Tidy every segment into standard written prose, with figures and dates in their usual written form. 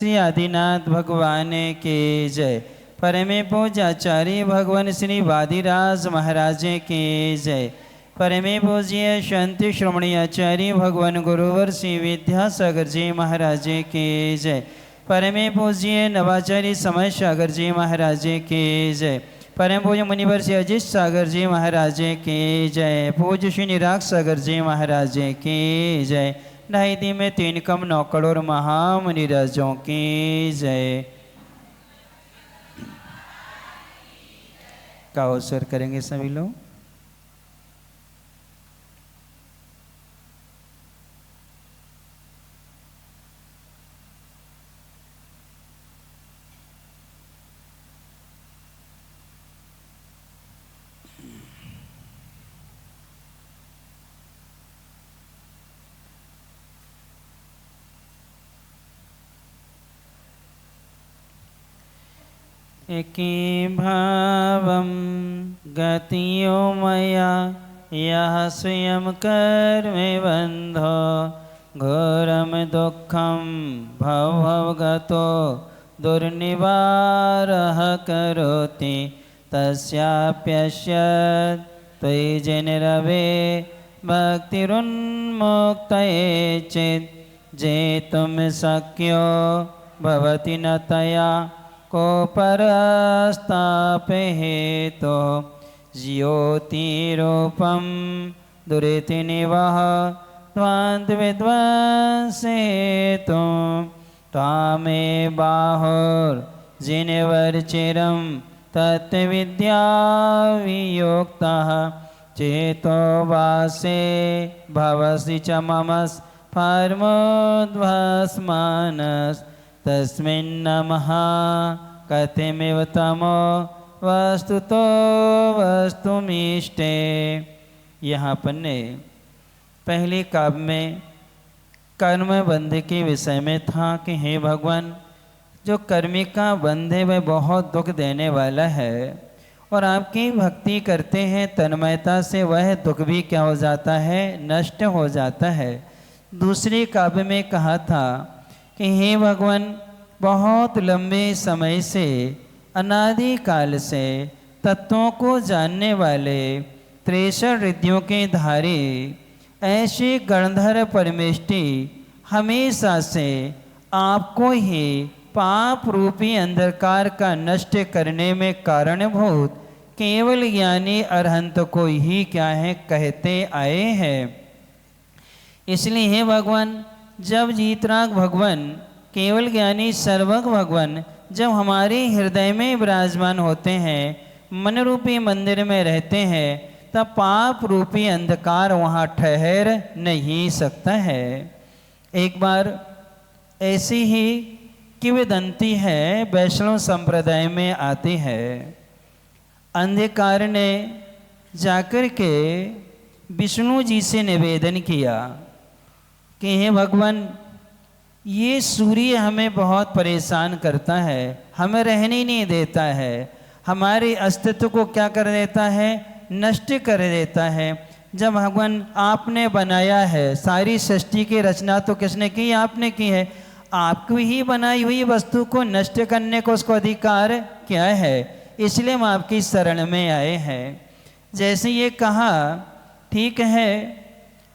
श्री आदिनाथ भगवान के जय। परमे पूज्याचार्य भगवान श्री वादिराज महाराज के जय। परमे पूज्य शांति श्रोमणी आचार्य भगवान गुरुवर श्री विद्यासागर जी महाराज के जय। परमे पूज्य नवाचार्य समय सागर जी महाराज के जय। परम पूज्य मुनिवर श्री अजित सागर जी महाराज के जय। पूज्य श्री निराग सागर जी महाराज के जय। ढाई दिन में 3 कम 9 करोड़ महामुनि राजों की जय। का अवसर करेंगे सभी लोग। एकी भावं गतियो मया यः स्वयं कर्मे बन्धो घोरं दुःखं भवगतो दुर्निवारः करोति तस्याप्यस्य त्वयि जनरवे भक्तिरुन्मुक्तये चेत् जेतुं शक्यो भवति न तया को परस्तापे हेतो ज्योतिरूपं दुरिति निवह द्वन्द्वविध्वंसेतु त्वामे बाहुर्जिनवर्चिरं तत्त्वविद्यावियोक्तः चेतो वासे भवसि च ममस्फर्मोद्भस्मानस् तस्मिन् नमः कथिमिव तमो वस्तुतो वस्तुमीष्टे। यहाँ पर ने पहले काव्य में कर्म बंध के विषय में था कि हे भगवान, जो कर्मी का बंध है वह बहुत दुख देने वाला है और आपकी भक्ति करते हैं तन्मयता से वह दुख भी क्या हो जाता है, नष्ट हो जाता है। दूसरे काव्य में कहा था कि हे भगवान, बहुत लंबे समय से अनादि काल से तत्वों को जानने वाले 63 रिद्धियों के धारी ऐसे गणधर परमेष्टि हमेशा से आपको ही पाप रूपी अंधकार का नष्ट करने में कारणभूत केवल ज्ञानी अरहंत को ही क्या है कहते आए हैं। इसलिए हे भगवान, जब जीतराग भगवान केवल ज्ञानी सर्वज्ञ भगवान जब हमारे हृदय में विराजमान होते हैं, मन रूपी मंदिर में रहते हैं, तब पाप रूपी अंधकार वहाँ ठहर नहीं सकता है। एक बार ऐसी ही किंवदंती है, वैष्णव संप्रदाय में आती है। अंधकार ने जाकर के विष्णु जी से निवेदन किया कि हे भगवान, ये सूर्य हमें बहुत परेशान करता है, हमें रहने नहीं देता है, हमारे अस्तित्व को क्या कर देता है, नष्ट कर देता है। जब भगवान आपने बनाया है, सारी सृष्टि की रचना तो किसने की, आपने की है। आपकी ही बनाई हुई वस्तु को नष्ट करने को उसको अधिकार क्या है, इसलिए हम आपकी शरण में आए हैं। जैसे ये कहा, ठीक है,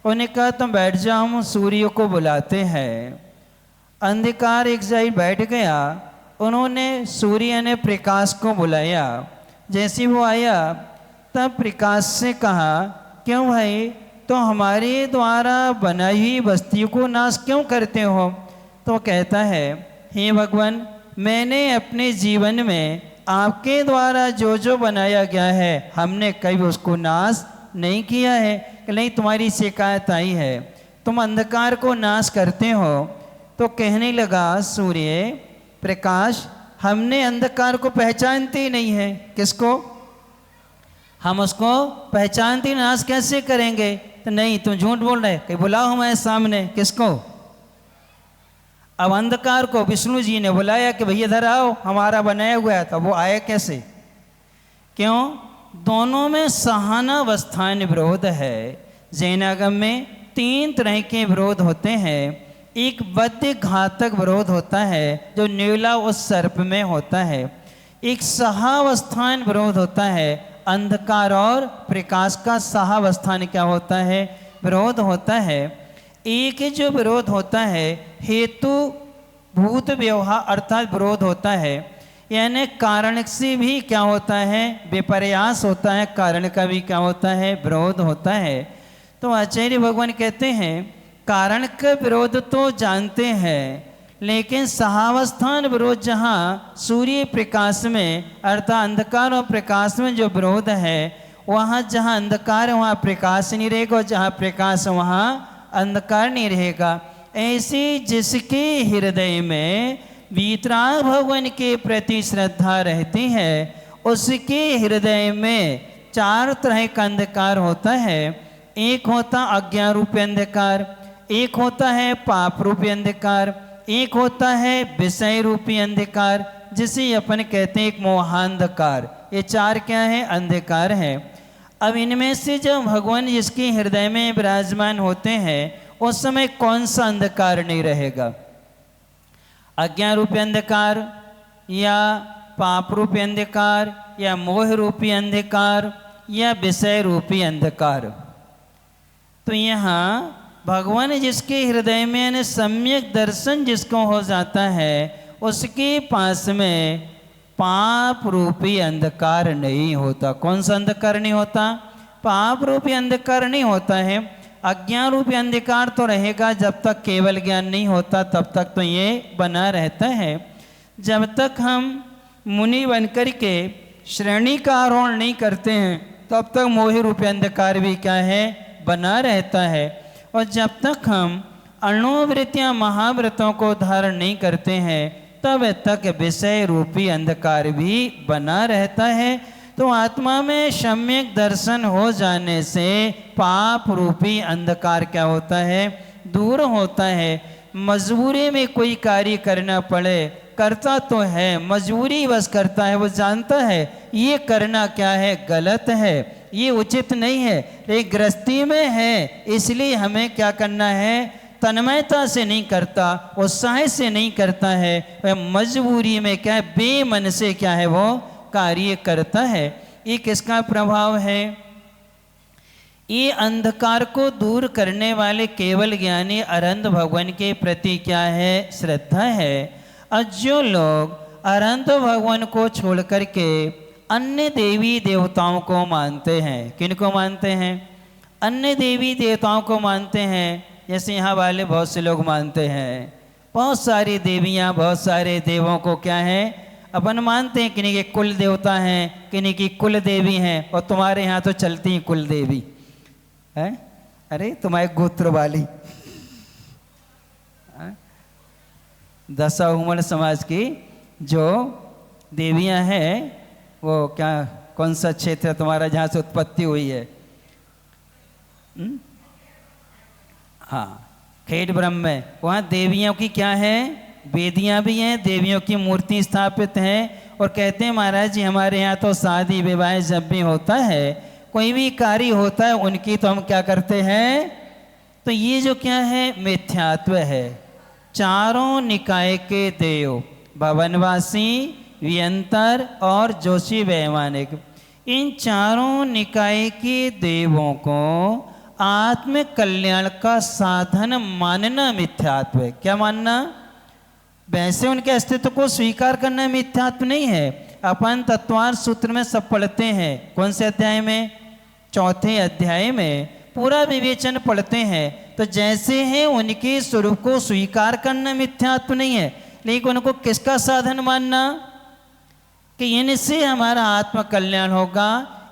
उन्हें कहा तुम बैठ जाओ, हम सूर्य को बुलाते हैं। अंधकार एक जगह बैठ गया, उन्होंने सूर्य ने प्रकाश को बुलाया। जैसे वो आया तब प्रकाश से कहा, क्यों भाई, तो हमारे द्वारा बनाई हुई वस्तु को नाश क्यों करते हो। तो कहता है, हे भगवान, मैंने अपने जीवन में आपके द्वारा जो जो बनाया गया है हमने कभी उसको नाश नहीं किया है। कि नहीं, तुम्हारी शिकायत आई है, तुम अंधकार को नाश करते हो। तो कहने लगा सूर्य प्रकाश, हमने अंधकार को पहचानते ही नहीं है। किसको? हम उसको पहचानते, नाश कैसे करेंगे। तो नहीं, तुम झूठ बोल रहे, कि बुलाओ हमारे सामने। किसको? अब अंधकार को विष्णु जी ने बुलाया कि भैया इधर आओ, हमारा बनाया हुआ है। तो वो आए कैसे, क्यों? दोनों में सहानावस्थान विरोध है। जैनागम में 3 तरह के विरोध होते हैं। एक बद्ध घातक विरोध होता है जो न्यूला उस सर्प में होता है। एक सहावस्थान विरोध होता है, अंधकार और प्रकाश का सहावस्थान क्या होता है, विरोध होता है। एक जो विरोध होता है हेतु भूत व्यवहार अर्थात विरोध होता है, यानी कारण से भी क्या होता है, विपर्यास होता है, कारण का भी क्या होता है, विरोध होता है। तो आचार्य भगवान कहते हैं कारण का विरोध तो जानते हैं, लेकिन सहावस्थान विरोध जहाँ सूर्य प्रकाश में अर्थात अंधकार और प्रकाश में जो विरोध है, वहाँ जहाँ अंधकार वहाँ प्रकाश नहीं रहेगा और जहाँ प्रकाश वहाँ अंधकार नहीं रहेगा। ऐसे जिसके हृदय में वीतराग भगवान के प्रति श्रद्धा रहती है, उसके हृदय में चार तरह का अंधकार होता है। एक होता अज्ञान रूपी अंधकार, एक होता है पाप रूपी अंधकार, एक होता है विषय रूपी अंधकार, जिसे अपन कहते हैं एक मोहांधकार। ये चार क्या है, अंधकार है। अब इनमें से जब भगवान जिसके हृदय में विराजमान होते हैं उस समय कौन सा अंधकार नहीं रहेगा, अज्ञान रूपी अंधकार या पाप रूपी अंधकार या मोह रूपी अंधकार या विषय रूपी अंधकार। तो यहाँ भगवान जिसके हृदय में सम्यक दर्शन जिसको हो जाता है उसके पास में पाप रूपी अंधकार नहीं होता। कौन सा अंधकार नहीं होता, पाप रूपी अंधकार नहीं होता है। अज्ञान रूपी अंधकार तो रहेगा, जब तक केवल ज्ञान नहीं होता तब तक तो ये बना रहता है। जब तक हम मुनि बनकर के श्रेणी का आरोहण नहीं करते हैं तब तक मोह रूपी अंधकार भी क्या है, बना रहता है। और जब तक हम अणुवृत्तियाँ महाव्रतों को धारण नहीं करते हैं तब तक विषय रूपी अंधकार भी बना रहता है। तो आत्मा में सम्यक दर्शन हो जाने से पाप रूपी अंधकार क्या होता है, दूर होता है। मजबूरी में कोई कार्य करना पड़े, करता तो है, मजबूरी बस करता है, वो जानता है ये करना क्या है, गलत है, ये उचित नहीं है, लेकिन गृहस्थी में है इसलिए हमें क्या करना है, तन्मयता से नहीं करता, उत्साह से नहीं करता है, वह मजबूरी में क्या है, बेमन से क्या है वो कार्य करता है। ये किसका प्रभाव है, ये अंधकार को दूर करने वाले केवल ज्ञानी अरहंत भगवान के प्रति क्या है, श्रद्धा है। और जो लोग अरहंत भगवान को छोड़ करके अन्य देवी देवताओं को मानते हैं, किनको मानते हैं, अन्य देवी देवताओं को मानते हैं। जैसे यहाँ वाले बहुत से लोग मानते हैं, बहुत सारी देवियाँ बहुत सारे देवों को क्या है अपन मानते हैं, किन्हीं के कुल देवता हैं, किन्हीं की कुल देवी हैं। और तुम्हारे यहाँ तो चलती हैं कुल देवी है, अरे तुम्हारे गोत्र वाली दशाहुमल समाज की जो देवियाँ हैं वो क्या, कौन सा क्षेत्र तुम्हारा जहाँ से उत्पत्ति हुई है, हाँ खेड़ ब्रह्म में, वहाँ देवियों की क्या है, वेदियाँ भी हैं, देवियों की मूर्ति स्थापित हैं। और कहते हैं महाराज जी हमारे यहाँ तो शादी विवाह जब भी होता है, कोई भी कार्य होता है, उनकी तो हम क्या करते हैं। तो ये जो क्या है मिथ्यात्व है। चारों निकाय के देव भवनवासी, व्यंतर और जोशी वैमानिक, इन चारों निकाय के देवों को आत्म कल्याण का साधन मानना मिथ्यात्व है। क्या मानना, वैसे उनके अस्तित्व को स्वीकार करना मिथ्यात्व नहीं है। अपन तत्वार सूत्र में सब पढ़ते हैं, कौन से अध्याय में, चौथे अध्याय में पूरा विवेचन पढ़ते हैं। तो जैसे हैं उनके स्वरूप को स्वीकार करना मिथ्यात्व नहीं है, लेकिन उनको किसका साधन मानना, कि इनसे हमारा आत्म कल्याण होगा,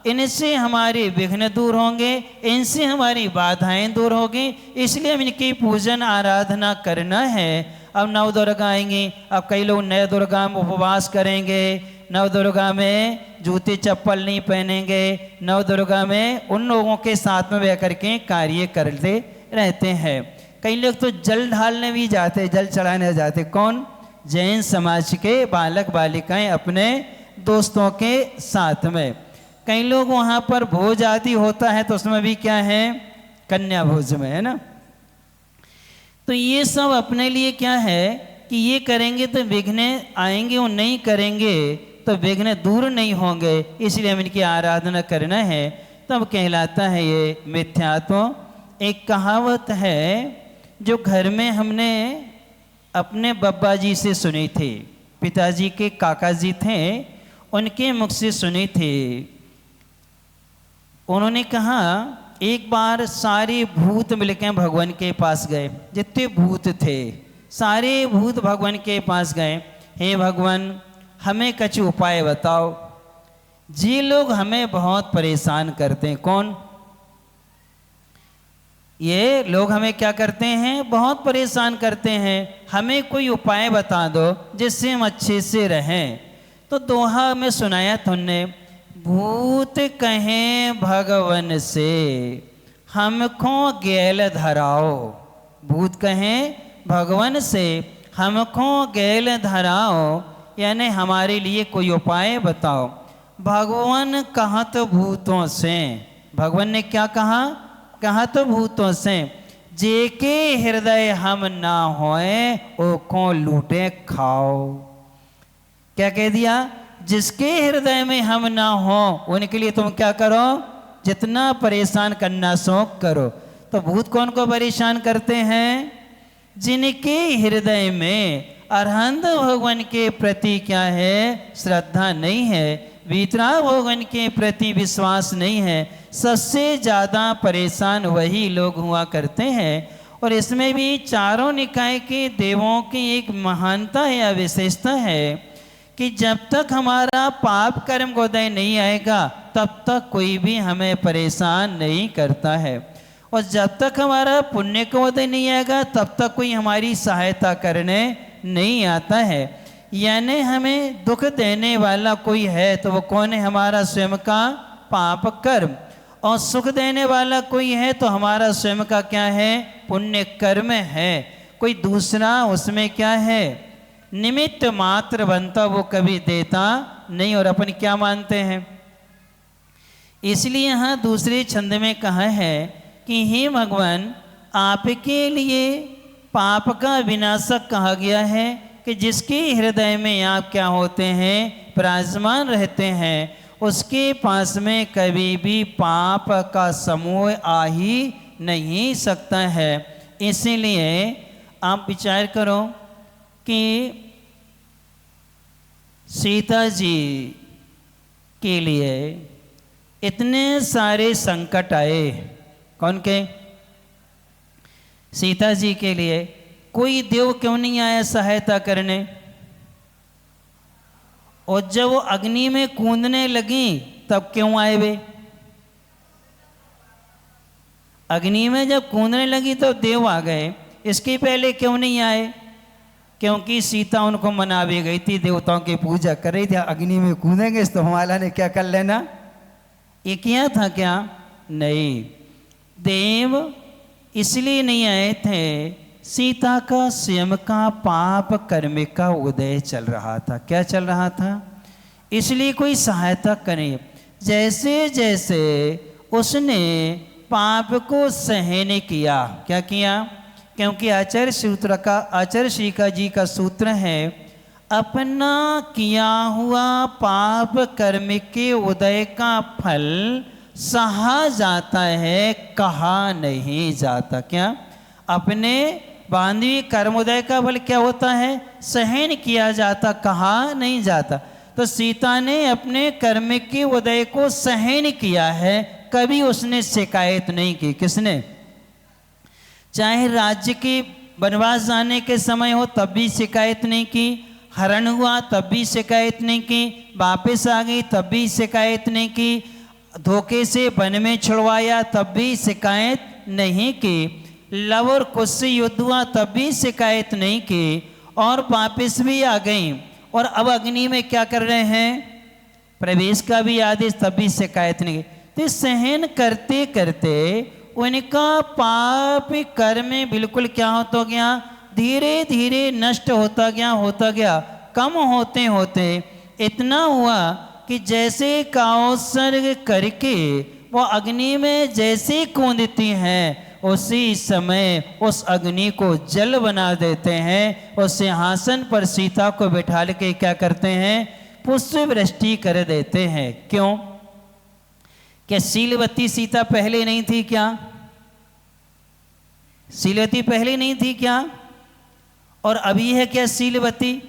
इनसे हमारे विघ्न दूर होंगे, इनसे हमारी बाधाएं दूर होगी, इसलिए हम इनकी पूजन आराधना करना है। अब नव दुर्गा आएंगी, अब कई लोग नव दुर्गा में उपवास करेंगे, नव दुर्गा में जूते चप्पल नहीं पहनेंगे, नव दुर्गा में उन लोगों के साथ में बह करके कार्य करते रहते हैं। कई लोग तो जल ढालने भी जाते, जल चढ़ाने जाते, कौन, जैन समाज के बालक बालिकाएं अपने दोस्तों के साथ में। कई लोग वहाँ पर भोज आदि होता है तो उसमें भी क्या है, कन्या भोज में है ना। तो ये सब अपने लिए क्या है कि ये करेंगे तो विघ्न आएंगे और नहीं करेंगे तो विघ्न दूर नहीं होंगे, इसलिए हम इनकी आराधना करना है, तब कहलाता है ये मिथ्यात्व। एक कहावत है जो घर में हमने अपने बब्बा जी से सुनी थी, पिताजी के काका जी थे, उनके मुख से सुनी थी। उन्होंने कहा एक बार सारे भूत मिलकर भगवान के पास गए, जितने भूत थे सारे भूत भगवान के पास गए, हे भगवान हमें कुछ उपाय बताओ, जी लोग हमें बहुत परेशान करते हैं। कौन? ये लोग हमें क्या करते हैं? बहुत परेशान करते हैं, हमें कोई उपाय बता दो जिससे हम अच्छे से रहें। तो दोहा में सुनाया तुमने, भूत कहें भगवन से हमको गैल धराओ। भूत कहें भगवान से हमको गैल धराओ, यानी हमारे लिए कोई उपाय बताओ। भगवान कहा तो भूतों से, भगवान ने क्या कहा? कहा तो भूतों से, जेके हृदय हम ना होए ओ को लूटे खाओ। क्या कह दिया? जिसके हृदय में हम ना हो उनके लिए तुम क्या करो? जितना परेशान करना सो करो। तो भूत कौन को परेशान करते हैं? जिनके हृदय में अरहंत भगवान के प्रति क्या है? श्रद्धा नहीं है, वितराग भगवान के प्रति विश्वास नहीं है। सबसे ज़्यादा परेशान वही लोग हुआ करते हैं। और इसमें भी चारों निकाय के देवों की एक महानता है या विशेषता है कि जब तक हमारा पाप कर्म का उदय नहीं आएगा तब तक कोई भी हमें परेशान नहीं करता है, और जब तक हमारा पुण्य का उदय नहीं आएगा तब तक कोई हमारी सहायता करने नहीं आता है। यानी हमें दुख देने वाला कोई है तो वो कौन है? हमारा स्वयं का पाप कर्म। और सुख देने वाला कोई है तो हमारा स्वयं का क्या है? पुण्य कर्म है। कोई दूसरा उसमें क्या है? निमित्त मात्र बनता, वो कभी देता नहीं। और अपन क्या मानते हैं? इसलिए यहाँ दूसरे छंद में कहा है कि हे भगवान आपके लिए पाप का विनाशक कहा गया है कि जिसके हृदय में आप क्या होते हैं? विराजमान रहते हैं, उसके पास में कभी भी पाप का समूह आ ही नहीं सकता है। इसीलिए आप विचार करो कि सीता जी के लिए इतने सारे संकट आए। कौन के? सीता जी के लिए कोई देव क्यों नहीं आया सहायता करने? और जब वो अग्नि में कूदने लगी तब क्यों आए वे? अग्नि में जब कूदने लगी तो देव आ गए, इसके पहले क्यों नहीं आए? क्योंकि सीता उनको मना भी गई थी, देवताओं की पूजा कर रही थी, अग्नि में कूदेंगे तो हमारा ने क्या कर लेना। ये किया था क्या? नहीं। देव इसलिए नहीं आए थे, सीता का स्वयं का पाप कर्म का उदय चल रहा था। क्या चल रहा था? इसलिए कोई सहायता करे। जैसे जैसे उसने पाप को सहन किया, क्या किया? क्योंकि आचार्य सूत्र का, आचार्य श्रीका जी का सूत्र है, अपना किया हुआ पाप कर्म के उदय का फल सहा जाता है, कहा नहीं जाता। क्या? अपने बांधवी कर्मोदय का फल क्या होता है? सहन किया जाता, कहा नहीं जाता। तो सीता ने अपने कर्म के उदय को सहन किया है, कभी उसने शिकायत नहीं की। किसने? चाहे राज्य के वनवास जाने के समय हो तब भी शिकायत नहीं की, हरण हुआ तब भी शिकायत नहीं की, वापस आ गई तब भी शिकायत नहीं की, धोखे से वन में छुड़वाया तब भी शिकायत नहीं की, लव और कुश से युद्ध हुआ तब भी शिकायत नहीं की, और वापस भी आ गई। और अब अग्नि में क्या कर रहे हैं? प्रवेश का भी आदेश, तब भी शिकायत नहीं की। तो सहन करते करते उनका पाप कर्म बिल्कुल क्या होता गया? धीरे धीरे नष्ट होता गया, कम होते होते इतना हुआ कि जैसे काउत्सर्ग करके वो अग्नि में जैसे कूदती हैं उसी समय उस अग्नि को जल बना देते हैं और सिंहासन पर सीता को बिठा के क्या करते हैं, पुष्प वृष्टि कर देते हैं। क्यों? क्या शीलवती सीता पहले नहीं थी क्या? शीलवती पहले नहीं थी क्या? और अभी है क्या शीलवती?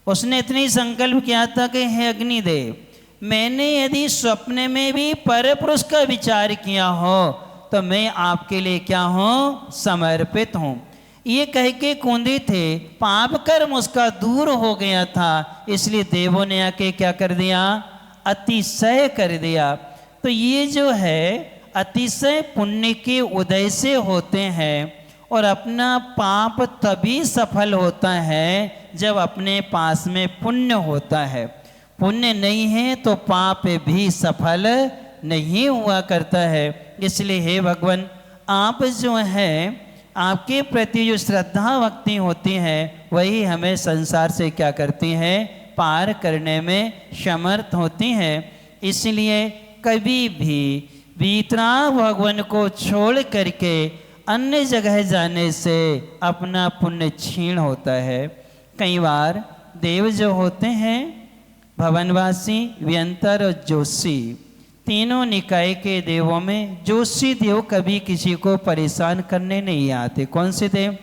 उसने इतनी संकल्प किया था कि हे अग्निदेव, मैंने यदि स्वप्न में भी परपुरुष का विचार किया हो तो मैं आपके लिए क्या हूँ, समर्पित हूँ। ये कह के कूदे थे, पाप कर्म उसका दूर हो गया था, इसलिए देवों ने आके क्या कर दिया, अतिशय कर दिया। तो ये जो है अतिशय पुण्य के उदय से होते हैं, और अपना पाप तभी सफल होता है जब अपने पास में पुण्य होता है। पुण्य नहीं है तो पाप भी सफल नहीं हुआ करता है। इसलिए हे भगवान, आप जो हैं, आपके प्रति जो श्रद्धा भक्ति होती है वही हमें संसार से क्या करती है, पार करने में समर्थ होती हैं। इसलिए कभी भी वीतराग भगवान को छोड़ करके अन्य जगह जाने से अपना पुण्य क्षीण होता है। कई बार देव जो होते हैं, भवनवासी, व्यंतर और जोशी, तीनों निकाय के देवों में जोशी देव कभी किसी को परेशान करने नहीं आते। कौन से देव?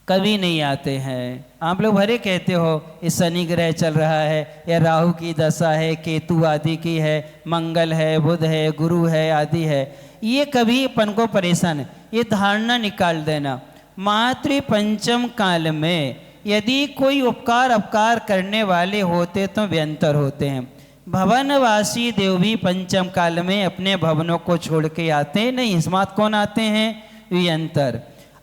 कभी नहीं आते हैं। आप लोग भरे कहते हो ये शनि ग्रह चल रहा है, या राहु की दशा है, केतु आदि की है, मंगल है, बुध है, गुरु है आदि है, ये कभी अपन को परेशान है। ये धारणा निकाल देना। मातृ पंचम काल में यदि कोई उपकार अपकार करने वाले होते तो व्यंतर होते हैं। भवनवासी देव भी पंचम काल में अपने भवनों को छोड़ के आते नहीं, इसमात कौन आते हैं, व्यंतर।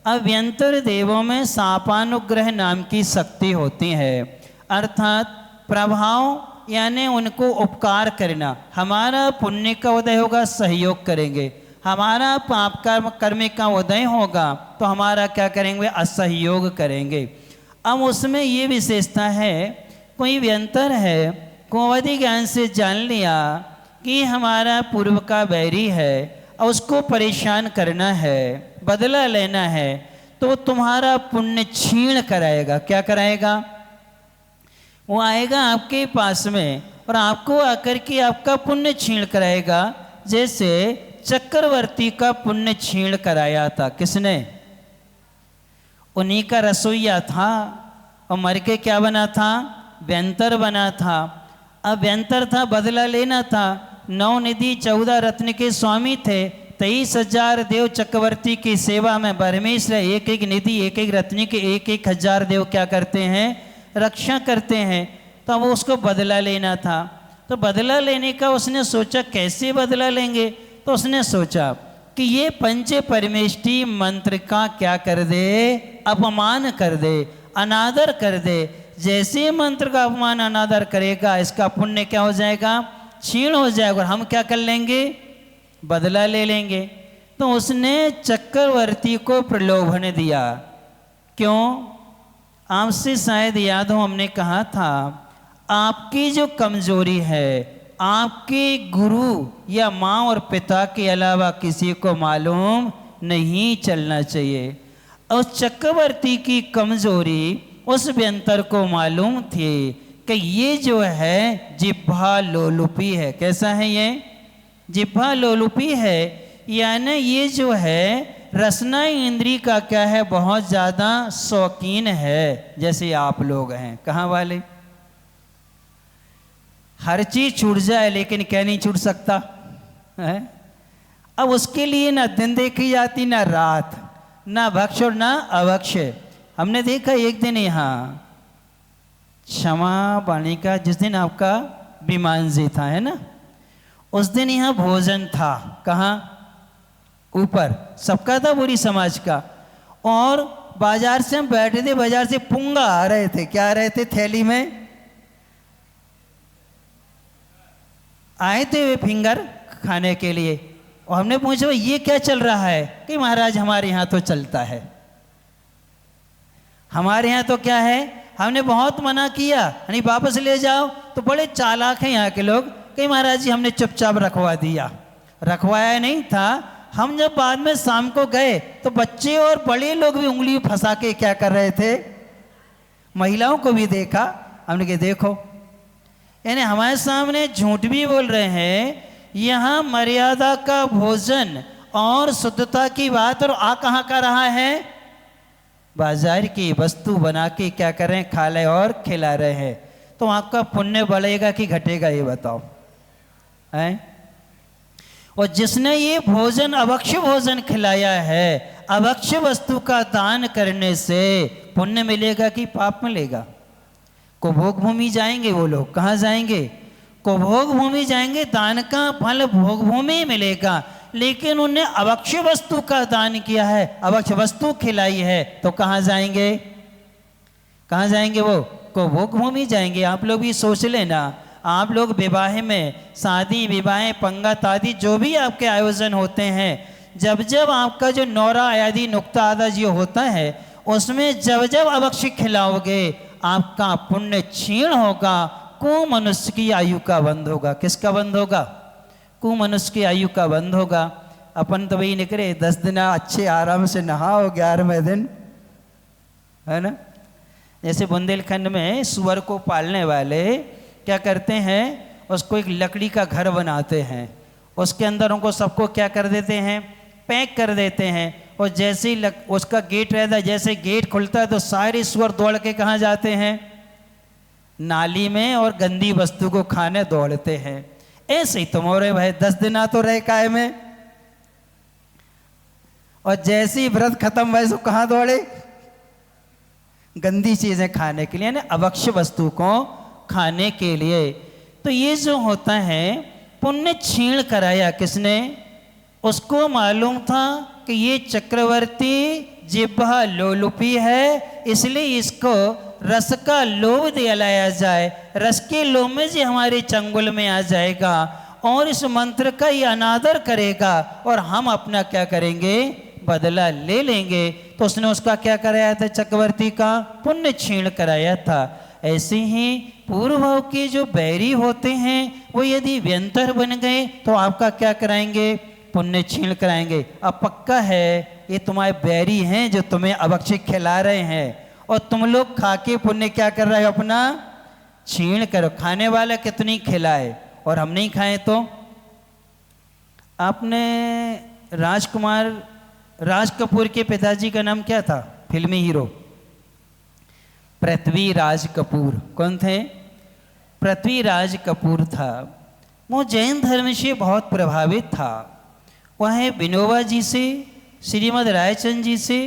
अब व्यंतर देवों में सापानुग्रह नाम की शक्ति होती है, अर्थात प्रभाव यानी उनको उपकार करना। हमारा पुण्य का उदय होगा, सहयोग करेंगे, हमारा पाप कर्म का उदय होगा तो हमारा क्या करेंगे, असहयोग करेंगे। अब उसमें ये विशेषता है, कोई व्यंतर है, कुंवदी ज्ञान से जान लिया कि हमारा पूर्व का बैरी है और उसको परेशान करना है, बदला लेना है, तो तुम्हारा पुण्य क्षीण कराएगा। क्या कराएगा? वो आएगा आपके पास में और आपको आकर के आपका पुण्य क्षीण कराएगा, जैसे चक्रवर्ती का पुण्य क्षीण कराया था। किसने? उन्हीं का रसोईया था, और मर के क्या बना था, व्यंतर बना था। अब व्यंतर था, बदला लेना था। 9 निधि 14 रत्न के स्वामी थे, 23,000 देव चक्रवर्ती की सेवा में बरमेश रहे। एक एक निधि, एक एक रत्न के 1,000 देव क्या करते हैं, रक्षा करते हैं। तो अब उसको बदला लेना था। तो बदला लेने का उसने सोचा, कैसे बदला लेंगे? तो उसने सोचा कि ये पंच परमेष्टि मंत्र का क्या कर दे, अपमान कर दे, अनादर कर दे। जैसे मंत्र का अपमान अनादर करेगा, इसका पुण्य क्या हो जाएगा, क्षीण हो जाएगा, और हम क्या कर लेंगे, बदला ले लेंगे। तो उसने चक्रवर्ती को प्रलोभन दिया। क्यों? आपसे शायद याद हो, हमने कहा था आपकी जो कमजोरी है, आपके गुरु या माँ और पिता के अलावा किसी को मालूम नहीं चलना चाहिए। और चक्रवर्ती की कमजोरी उस व्यंतर को मालूम थी कि ये जो है जिह्वा लोलुपी है। कैसा है ये? जिह्वा लोलुपी है, यानी ये जो है रसना इंद्री का क्या है, बहुत ज़्यादा शौकीन है। जैसे आप लोग हैं, कहाँ वाले, हर चीज़ छूट जाए लेकिन क्या नहीं छूट सकता है? अब उसके लिए ना दिन देखी जाती, ना रात, ना भक्ष और ना अभक्ष। हमने देखा एक दिन यहाँ क्षमा वाणी का, जिस दिन आपका विमानजी था, है ना, उस दिन यहाँ भोजन था। कहाँ? ऊपर सबका था, पूरी समाज का। और बाजार से हम बैठे थे, बाजार से पुंगा आ रहे थे। क्या आ रहे थे? थैली में आए थे वे फिंगर खाने के लिए। और हमने पूछा ये क्या चल रहा है? कि महाराज हमारे यहाँ तो चलता है, हमारे यहाँ तो क्या है, हमने बहुत मना किया, नहीं वापस ले जाओ। तो बड़े चालाक हैं यहाँ के लोग, कि महाराज जी हमने चुपचाप रखवा दिया। रखवाया नहीं था, हम जब बाद में शाम को गए तो बच्चे और बड़े लोग भी उंगली फंसा के क्या कर रहे थे, महिलाओं को भी देखा। हमने कहा देखो, यानी हमारे सामने झूठ भी बोल रहे हैं। यहाँ मर्यादा का भोजन और शुद्धता की बात, और आ कहाँ का रहा है, बाजार की वस्तु बना के क्या कर रहे हैं, खा रहे और खिला रहे हैं। तो आपका पुण्य बढ़ेगा कि घटेगा, ये बताओ हैं? और जिसने ये भोजन अभक्ष्य भोजन खिलाया है, अभक्ष्य वस्तु का दान करने से पुण्य मिलेगा कि पाप मिलेगा? कुभोग भूमि जाएंगे वो लोग, कहाँ जाएंगे, कुभोग भूमि जाएंगे, दान का फल भोग भूमि मिलेगा। लेकिन उन्हें अभक्ष्य वस्तु का दान किया है, अभक्ष्य वस्तु खिलाई है, तो कहाँ जाएंगे, कहाँ जाएंगे, वो कुभोग भूमि जाएंगे। आप लोग भी सोच लेना, आप लोग विवाह में, शादी विवाह पंगत आदि जो भी आपके आयोजन होते हैं, जब जब आपका जो नौरा आदि नुक्ता आदि जो होता है, उसमें जब जब अभक्ष्य खिलाओगे आपका पुण्य क्षीण होगा, को मनुष्य की आयु का बंद होगा। किसका बंद होगा? को मनुष्य की आयु का बंद होगा। अपन तो वही निकले 10 दिन अच्छे आराम से नहाओ, 11वें दिन, है ना। जैसे बुंदेलखंड में सुअर को पालने वाले क्या करते हैं, उसको एक लकड़ी का घर बनाते हैं, उसके अंदर उनको सबको क्या कर देते हैं, पैक कर देते हैं। और जैसे ही उसका गेट रहता है, जैसे गेट खुलता है तो सारे सुअर दौड़ के कहाँ जाते हैं, नाली में, और गंदी वस्तु को खाने दौड़ते हैं। ऐसे ही तुम और भाई 10 दिन तो रहे काय में, और जैसे ही व्रत खत्म हुए तो कहाँ दौड़े, गंदी चीजें खाने के लिए, यानी अभक्ष्य वस्तु को खाने के लिए। तो ये जो होता है, पुण्य क्षीण कराया किसने, उसको मालूम था कि ये चक्रवर्ती जिह्वा लोलुपी है, इसलिए इसको रस का लोभ दिलाया जाए, रस के लोभ में जी हमारे चंगुल में आ जाएगा और इस मंत्र का ये अनादर करेगा और हम अपना क्या करेंगे, बदला ले लेंगे। तो उसने उसका क्या कराया था, चक्रवर्ती का पुण्य क्षीण कराया था। ऐसे ही पूर्व के जो बैरी होते हैं वो यदि व्यंतर बन गए तो आपका क्या कराएंगे, पुण्य क्षीण कराएंगे। अब पक्का है ये तुम्हारे बैरी हैं जो तुम्हें अभक्ष्य खिला रहे हैं, और तुम लोग खा के पुण्य क्या कर रहे हो, अपना क्षीण करो। खाने वाला कितनी खिलाए और हम नहीं खाएं तो। आपने राज कपूर के पिताजी का नाम क्या था, फिल्मी हीरो, पृथ्वीराज कपूर। कौन थे, पृथ्वीराज कपूर था। वो जैन धर्म से बहुत प्रभावित था। वह विनोबा जी से, श्रीमद रायचंद जी से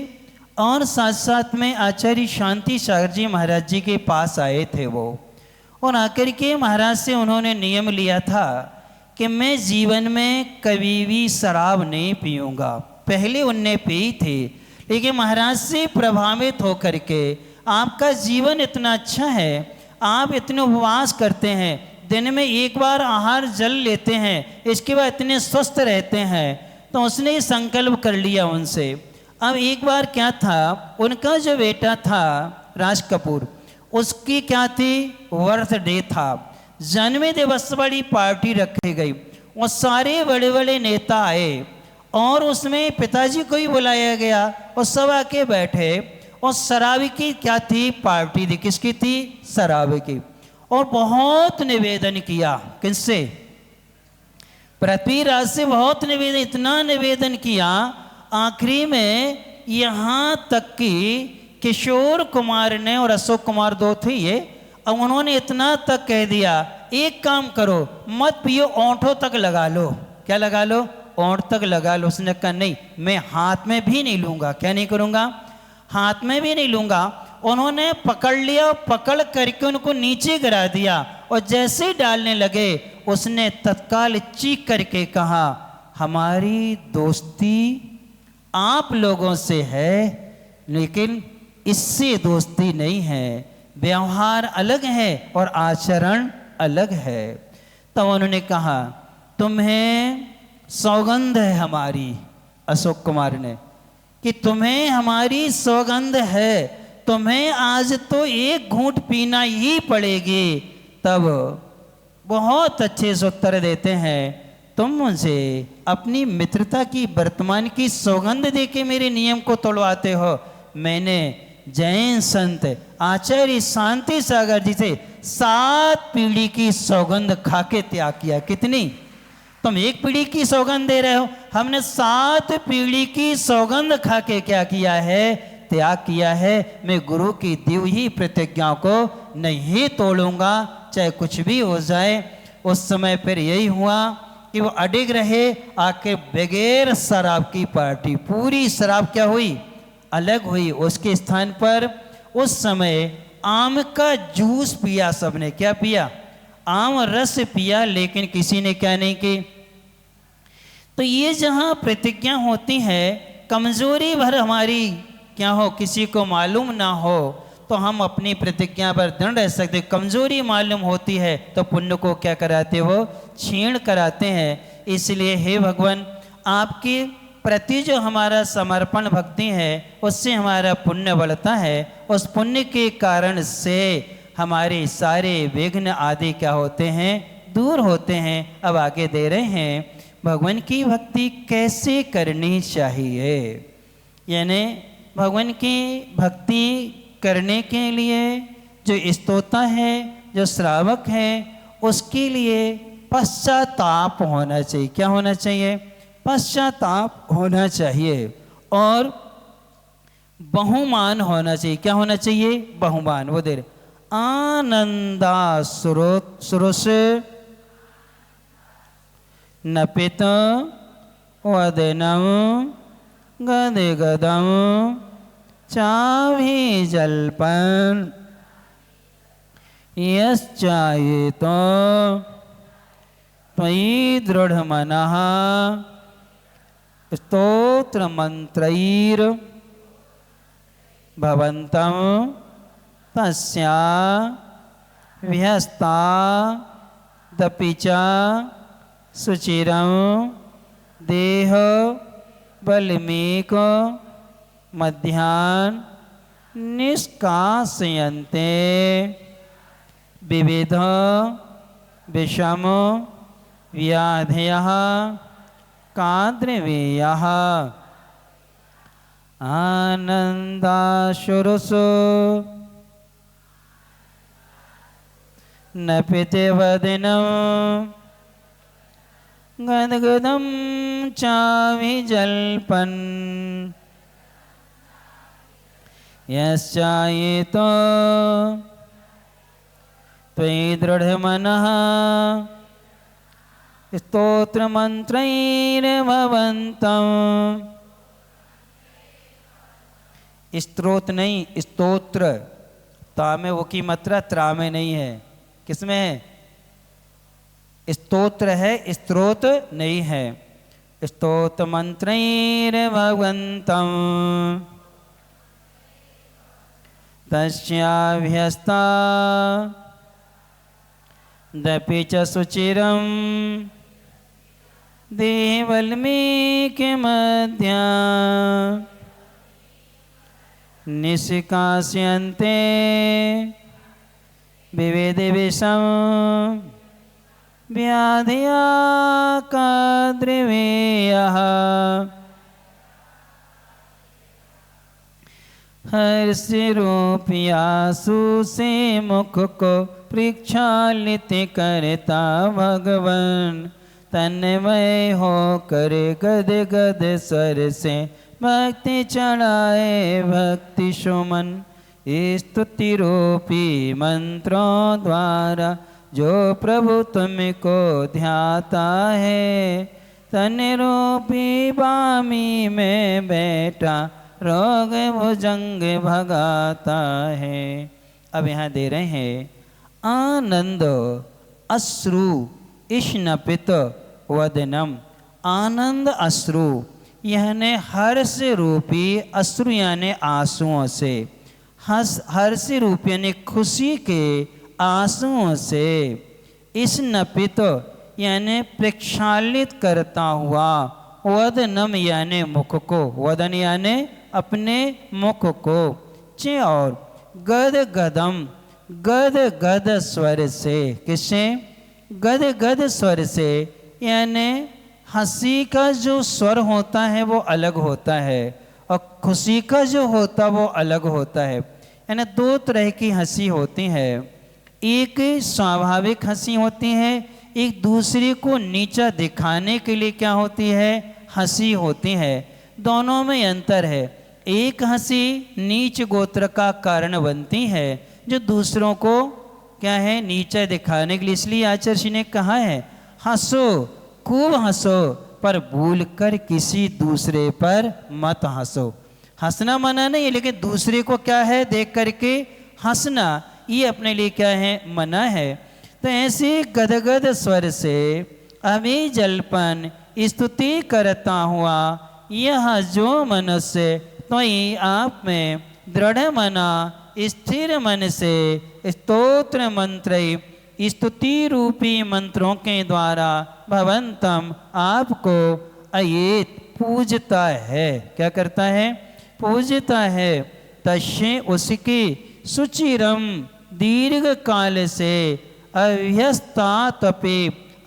और साथ साथ में आचार्य शांति सागर जी महाराज जी के पास आए थे वो, और आकर के महाराज से उन्होंने नियम लिया था कि मैं जीवन में कभी भी शराब नहीं पीऊँगा। पहले उनने पी थी, लेकिन महाराज से प्रभावित होकर के आपका जीवन इतना अच्छा है, आप इतने उपवास करते हैं, दिन में एक बार आहार जल लेते हैं, इसके बाद इतने स्वस्थ रहते हैं। तो उसने ये संकल्प कर लिया उनसे। अब एक बार क्या था, उनका जो बेटा था राज कपूर, उसकी क्या थी, बर्थडे था, जन्म दिवस बड़ी पार्टी रखी गई और सारे बड़े बड़े नेता आए और उसमें पिताजी को ही बुलाया गया और सब आके बैठे। और शराबी की क्या थी, पार्टी थी, किसकी थी, शराबी की। और बहुत निवेदन किया, किससे, पृथ्वीराज से बहुत निवेदन, इतना निवेदन किया आखिरी में यहाँ तक कि किशोर कुमार ने और अशोक कुमार दो थे ये, अब उन्होंने इतना तक कह दिया, एक काम करो मत पियो, ओंठों तक लगा लो। क्या लगा लो, ओंठ तक लगा लो। उसने कहा नहीं, मैं हाथ में भी नहीं लूँगा। क्या नहीं करूँगा, हाथ में भी नहीं लूँगा। उन्होंने पकड़ लिया, पकड़ करके उनको नीचे गिरा दिया और जैसे ही डालने लगे उसने तत्काल चीख करके कहा, हमारी दोस्ती आप लोगों से है लेकिन इससे दोस्ती नहीं है, व्यवहार अलग है और आचरण अलग है। तब उन्होंने कहा, तुम्हें सौगंध है हमारी, अशोक कुमार ने, कि तुम्हें हमारी सौगंध है, तुम्हें आज तो एक घूंट पीना ही पड़ेगी। तब बहुत अच्छे से उत्तर देते हैं, तुम मुझे अपनी मित्रता की वर्तमान की सौगंध देके मेरे नियम को तोड़वाते हो। मैंने जैन संत आचार्य शांति सागर जी से 7 पीढ़ी की सौगंध खाके त्याग किया। कितनी? तुम 1 पीढ़ी की सौगंध दे रहे हो, हमने 7 पीढ़ी की सौगंध खाके क्या किया है? त्याग किया है। मैं गुरु की दी हुई प्रतिज्ञा को नहीं तोड़ूंगा, चाहे कुछ भी हो जाए। उस समय फिर यही हुआ कि वो अडिग रहे। आके बगैर शराब की पार्टी, पूरी शराब क्या हुई? अलग हुई। उसके स्थान पर उस समय आम का जूस पिया सबने। क्या पिया? आम रस पिया, लेकिन किसी ने क्या नहीं की। तो ये जहाँ प्रतिज्ञा होती है, कमजोरी भर हमारी क्या हो, किसी को मालूम ना हो तो हम अपनी प्रतिज्ञा पर दृढ़ रह सकते। कमजोरी मालूम होती है तो पुण्य को क्या कराते? वो क्षीण कराते हैं। इसलिए हे भगवान, आपके प्रति जो हमारा समर्पण भक्ति है, उससे हमारा पुण्य बढ़ता है। उस पुण्य के कारण से हमारे सारे विघ्न आदि क्या होते हैं? दूर होते हैं। अब आगे दे रहे हैं, भगवान की भक्ति कैसे करनी चाहिए। यानी भगवान की भक्ति करने के लिए जो स्तोता है, जो श्रावक है, उसके लिए पश्चाताप होना चाहिए। क्या होना चाहिए? पश्चाताप होना चाहिए। और बहुमान होना चाहिए। क्या होना चाहिए? बहुमान। वो दे रहे, आनंदा सुरस नपित वदनम गद गदम चाभी जलपन यश्चायेत त्वयि दृढ़ मनः स्तोत्र मंत्रैर भवन्तं तस्या व्यस्ता दपि च सुचिरं देह बल्मीक मध्याह्न निष्कासयन्ते विविध विषम व्याधयः काद्रवेयः आनन्दाशुरुषु न पितवदनं गदगदं चाभिजल्पन् यश्चायेत त्वयि दृढमनः स्तोत्रमन्त्रैर्भवन्तं। स्तोत्र नहीं, स्तोत्र। ता में वो की मात्रा त्रा में नहीं है। किसमें है? स्तोत्र है, स्त्रोत नहीं है। स्तोत्र मंत्रैर्भवन्तं तस्याभ्यस्ता दपि च सुचिरं देवल्मीकिमध्या निष्कास्यन्ते विविध विषम व्याधया काद्रवेयः हर्षरूपियासु से मुख को प्रक्षालित करता भगवान तन्मय हो कर गद गद स्वर से भक्ति चढ़ाए भक्ति सुमन। स्तुति रूपी मंत्रों द्वारा जो प्रभु तुमको ध्याता है, तन रूपी बामी में बैठा रोग भुजंग भगाता है। अब यहाँ दे रहे हैं, आनंद अश्रु इष्णपित वदनम। आनंद अश्रु यानी हर्ष रूपी अश्रु यानी आंसुओं से, हर्ष रूपी यानी खुशी के आंसुओं से, इष्णपित यानी प्रक्षालित करता हुआ, वदनम यानी मुख को, वदन यानी अपने मुख को, चे और गद गदम गद गद स्वर से, किससे? गद गद स्वर से यानी हंसी का जो स्वर होता है वो अलग होता है और खुशी का जो होता वो अलग होता है। यानी दो तरह की हंसी होती है, एक स्वाभाविक हंसी होती है, एक दूसरे को नीचा दिखाने के लिए क्या होती है, हंसी होती है। दोनों में अंतर है। एक हंसी नीच गोत्र का कारण बनती है, जो दूसरों को क्या है, नीचा दिखाने के लिए। इसलिए आचार्य जी ने कहा है, हंसो खूब हंसो पर भूल कर किसी दूसरे पर मत हंसो। हंसना मना नहीं है, लेकिन दूसरे को क्या है देख करके हंसना, ये अपने लिए क्या है, मना है। तो ऐसे गदगद स्वर से अभी जलपन स्तुति करता हुआ यह जो मनुष्य तो आप में दृढ़ मना स्थिर मन से स्तोत्र मंत्र स्तुति रूपी मंत्रों के द्वारा भवंतम आपको अयेत पूजता है। क्या करता है, पूजता है। तस्य उसकी सुचिरम दीर्घ काल से अभ्यस्तातपे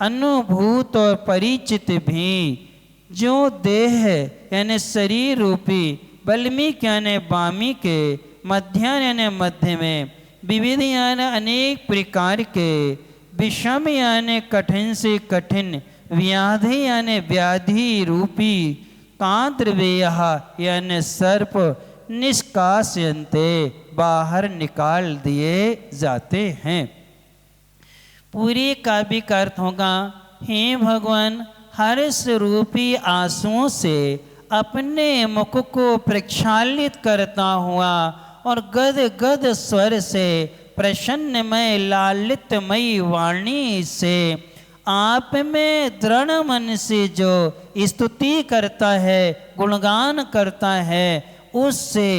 अनुभूत और परिचित भी जो देह यानी शरीर रूपी बल्मीक यानी वामी के मध्यान्ह यानी मध्य में विविध यानी अनेक प्रकार के विषम यानी कठिन से कठिन व्याधि यानी व्याधि रूपी कांद्रवेय यानी सर्प निष्कासयन्ते बाहर निकाल दिए जाते हैं। पूरे काव्य का अर्थ होगा, हे भगवान हर्ष रूपी आंसुओं से अपने मुख को प्रक्षालित करता हुआ और गद गद स्वर से प्रसन्नमय लालितमयी वाणी से आप में दृढ़ मन से जो स्तुति करता है, गुणगान करता है, उससे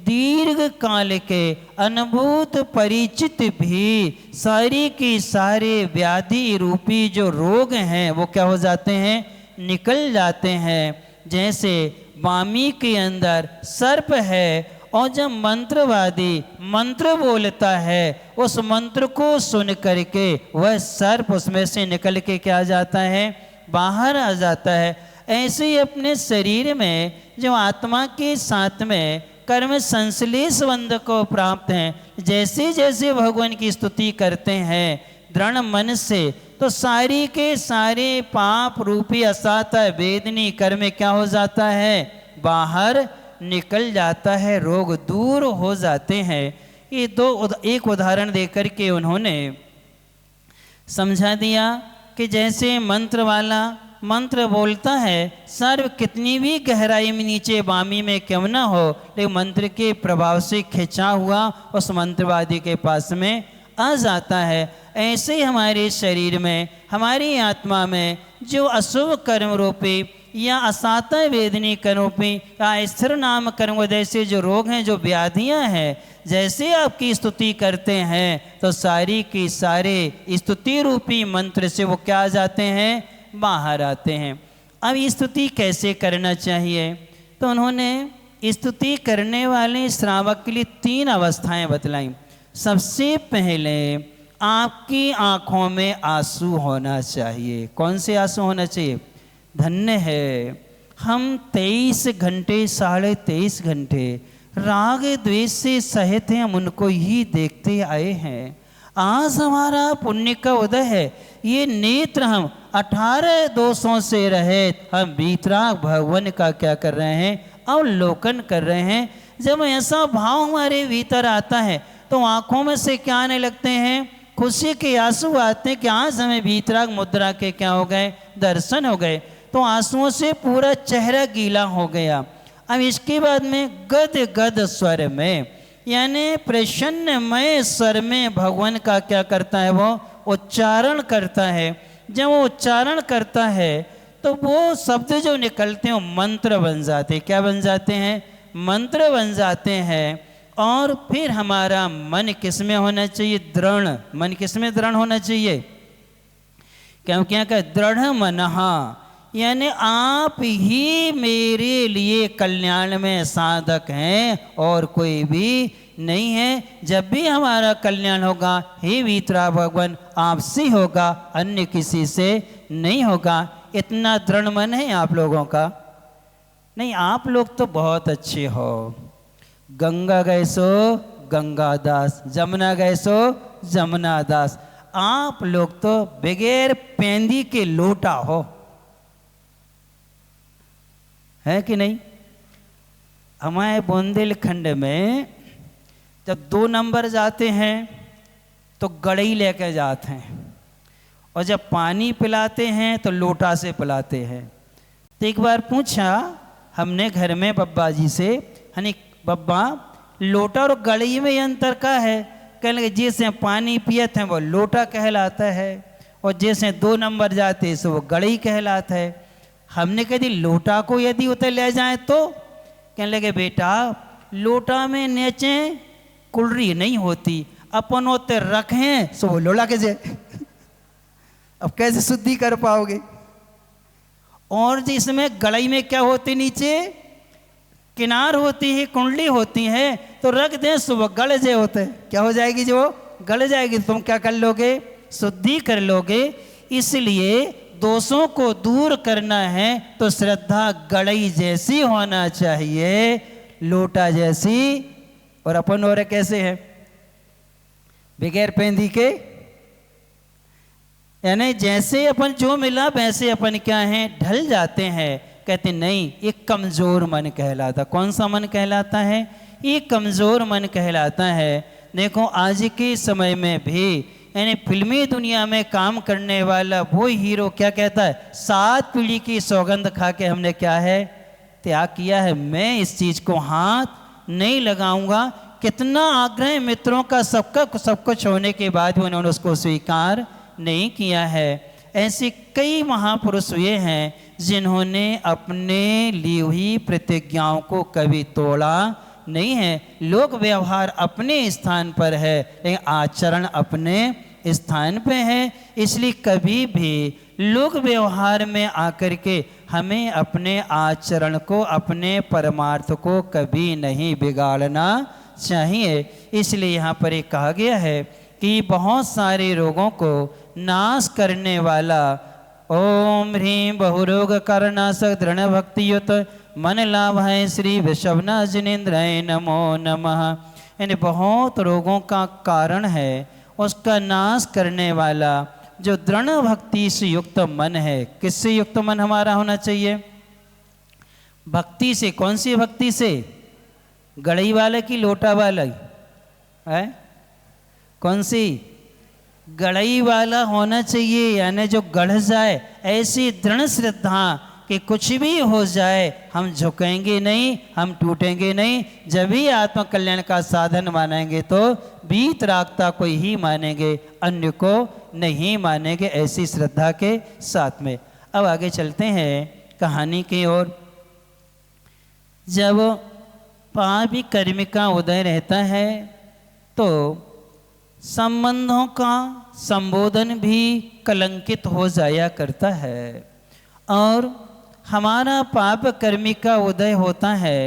दीर्घ काल के अनुभूत परिचित भी सारी की सारे व्याधि रूपी जो रोग हैं वो क्या हो जाते हैं, निकल जाते हैं। जैसे वामी के अंदर सर्प है और जब मंत्रवादी मंत्र बोलता है उस मंत्र को सुन करके वह सर्प उसमें से निकल के क्या जाता है, बाहर आ जाता है। ऐसे ही अपने शरीर में जो आत्मा के साथ में कर्म संश्लेष बंध को प्राप्त हैं, जैसे जैसे भगवान की स्तुति करते हैं दृढ़ मन से, तो सारी के सारे पाप रूपी असाता वेदनी कर्म क्या हो जाता है, बाहर निकल जाता है, रोग दूर हो जाते हैं। ये एक उदाहरण देकर के उन्होंने समझा दिया कि जैसे मंत्र वाला मंत्र बोलता है, सर्व कितनी भी गहराई में नीचे वामी में क्यों न हो, लेकिन मंत्र के प्रभाव से खिंचा हुआ उस मंत्रवादी के पास में आ जाता है। ऐसे ही हमारे शरीर में, हमारी आत्मा में जो अशुभ कर्म रूपी या असाता वेदनी कर्म रूपी या स्थिर नाम कर्म जैसे जो रोग हैं, जो व्याधियां हैं, जैसे आपकी स्तुति करते हैं तो सारी की सारे स्तुति रूपी मंत्र से वो क्या आ जाते हैं, बाहर आते हैं। अब स्तुति कैसे करना चाहिए, तो उन्होंने स्तुति करने वाले श्रावक के लिए 3 अवस्थाएं बतलाई। सबसे पहले आपकी आंखों में आंसू होना चाहिए। कौन से आंसू होना चाहिए? धन्य है हम 23 घंटे 23.5 घंटे राग द्वेष से सहित हैं, हम उनको ही देखते आए हैं। आज हमारा पुण्य का उदय है, ये नेत्र हम 18 दोषों से रहित हम वीतराग भगवान का क्या कर रहे हैं, अवलोकन कर रहे हैं। जब ऐसा भाव हमारे भीतर आता है तो आंखों में से क्या आने लगते हैं, खुशी के आंसू आते हैं कि आज हमें वीतराग मुद्रा के क्या हो गए, दर्शन हो गए। तो आंसुओं से पूरा चेहरा गीला हो गया। अब इसके बाद में गद गद स्वर में यानी प्रसन्नमय स्वर में भगवान का क्या करता है, वो उच्चारण करता है। जब वो उच्चारण करता है तो वो शब्द जो निकलते हैं मंत्र बन जाते हैं। क्या बन जाते हैं? मंत्र बन जाते हैं। और फिर हमारा मन किस में होना चाहिए? दृढ़। मन किस में दृढ़ होना चाहिए? क्योंकि यहाँ का दृढ़ मनहा यानी आप ही मेरे लिए कल्याण में साधक हैं और कोई भी नहीं है। जब भी हमारा कल्याण होगा हे वीतराग भगवान आपसे होगा, अन्य किसी से नहीं होगा। इतना दृढ़ मन है आप लोगों का? नहीं, आप लोग तो बहुत अच्छे हो। गंगा गए सो गंगा दास, जमुना गए सो जमुना दास। आप लोग तो बगैर पेंदी के लोटा हो, है कि नहीं? हमारे बुंदेलखंड में जब 2 नंबर जाते हैं तो गड़ई लेके जाते हैं, और जब पानी पिलाते हैं तो लोटा से पिलाते हैं। तो एक बार पूछा हमने घर में बब्बा जी से, हनी बब्बा लोटा और गड़ई में ये अंतर का है? कहने लगे जैसे पानी पियते हैं वो लोटा कहलाता है, और जैसे 2 नंबर जाते हैं सो वो गड़ई कहलाता है। हमने कह दी लोटा को यदि उतर ले जाए तो? कहने लगे बेटा लोटा में नीचे कुलरी नहीं होती, अपन उतर रखें सो वो लोला कैसे अब कैसे शुद्धि कर पाओगे? और जिसमें गड़ई में क्या होती, नीचे किनार होती है, कुंडली होती है, तो रख दें सुबह गल जे होते, क्या हो जाएगी? जो गल जाएगी। तुम क्या कर लोगे? शुद्धि कर लोगे। इसलिए दोषों को दूर करना है तो श्रद्धा गड़ई जैसी होना चाहिए, लोटा जैसी। और अपन और कैसे है? बगैर पेंदी के, यानी जैसे अपन जो मिला वैसे अपन क्या है, ढल जाते हैं। कहते नहीं, एक कमजोर मन कहलाता। कौन सा मन कहलाता है? ये कमजोर मन कहलाता है। देखो आज के समय में भी यानी फिल्मी दुनिया में काम करने वाला वो हीरो क्या कहता है, 7 पीढ़ी की सौगंध खा के हमने क्या है, त्याग किया है, मैं इस चीज को हाथ नहीं लगाऊंगा। कितना आग्रह मित्रों का सब कुछ होने के बाद भी उन्होंने उसको स्वीकार नहीं किया है। ऐसे कई महापुरुष हुए हैं जिन्होंने अपने ली हुई प्रतिज्ञाओं को कभी तोड़ा नहीं है। लोक व्यवहार अपने स्थान पर है लेकिन आचरण अपने स्थान पे है। इसलिए कभी भी लोक व्यवहार में आकर के हमें अपने आचरण को, अपने परमार्थ को कभी नहीं बिगाड़ना चाहिए। इसलिए यहाँ पर एक कहा गया है कि बहुत सारे रोगों को नाश करने वाला ओम ह्रीं बहुरोग करनाशक दृढ़ भक्तियुत मन लाभ है श्री विषवना जिनेन्द्राय नमो नमः। यानी बहुत रोगों का कारण है, उसका नाश करने वाला जो दृढ़ भक्ति से युक्त मन है। किससे युक्त मन हमारा होना चाहिए? भक्ति से। कौन सी भक्ति से? गड़ई वाले की लोटा वाला है? कौन सी? गड़ई वाला होना चाहिए, यानी जो गढ़ जाए। ऐसी दृढ़ श्रद्धा कि कुछ भी हो जाए हम झुकेंगे नहीं, हम टूटेंगे नहीं। जब भी आत्म कल्याण का साधन मानेंगे तो वीतरागता को ही मानेंगे, अन्य को नहीं मानेंगे। ऐसी श्रद्धा के साथ में अब आगे चलते हैं कहानी की ओर। जब पापी कर्म का उदय रहता है तो संबंधों का संबोधन भी कलंकित हो जाया करता है, और हमारा पाप कर्मी का उदय होता है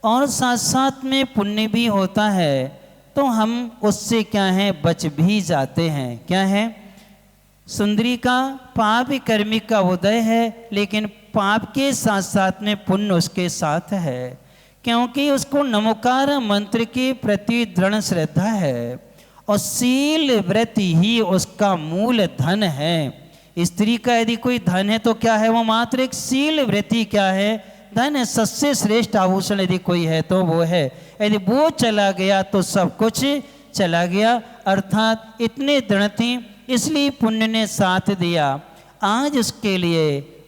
और साथ साथ में पुण्य भी होता है, तो हम उससे क्या है, बच भी जाते हैं। क्या है? सुंदरी का पाप कर्मी का उदय है, लेकिन पाप के साथ साथ में पुण्य उसके साथ है, क्योंकि उसको नमोकार मंत्र के प्रति दृढ़ श्रद्धा है और शील व्रत ही उसका मूल धन है। स्त्री का यदि कोई धन है तो क्या है? वो मात्र एक शील व्रति क्या है? धन है। सबसे श्रेष्ठ आभूषण यदि कोई है तो वो है। यदि वो चला गया तो सब कुछ चला गया। अर्थात इतने दृढ़ थी, इसलिए पुण्य ने साथ दिया। आज उसके लिए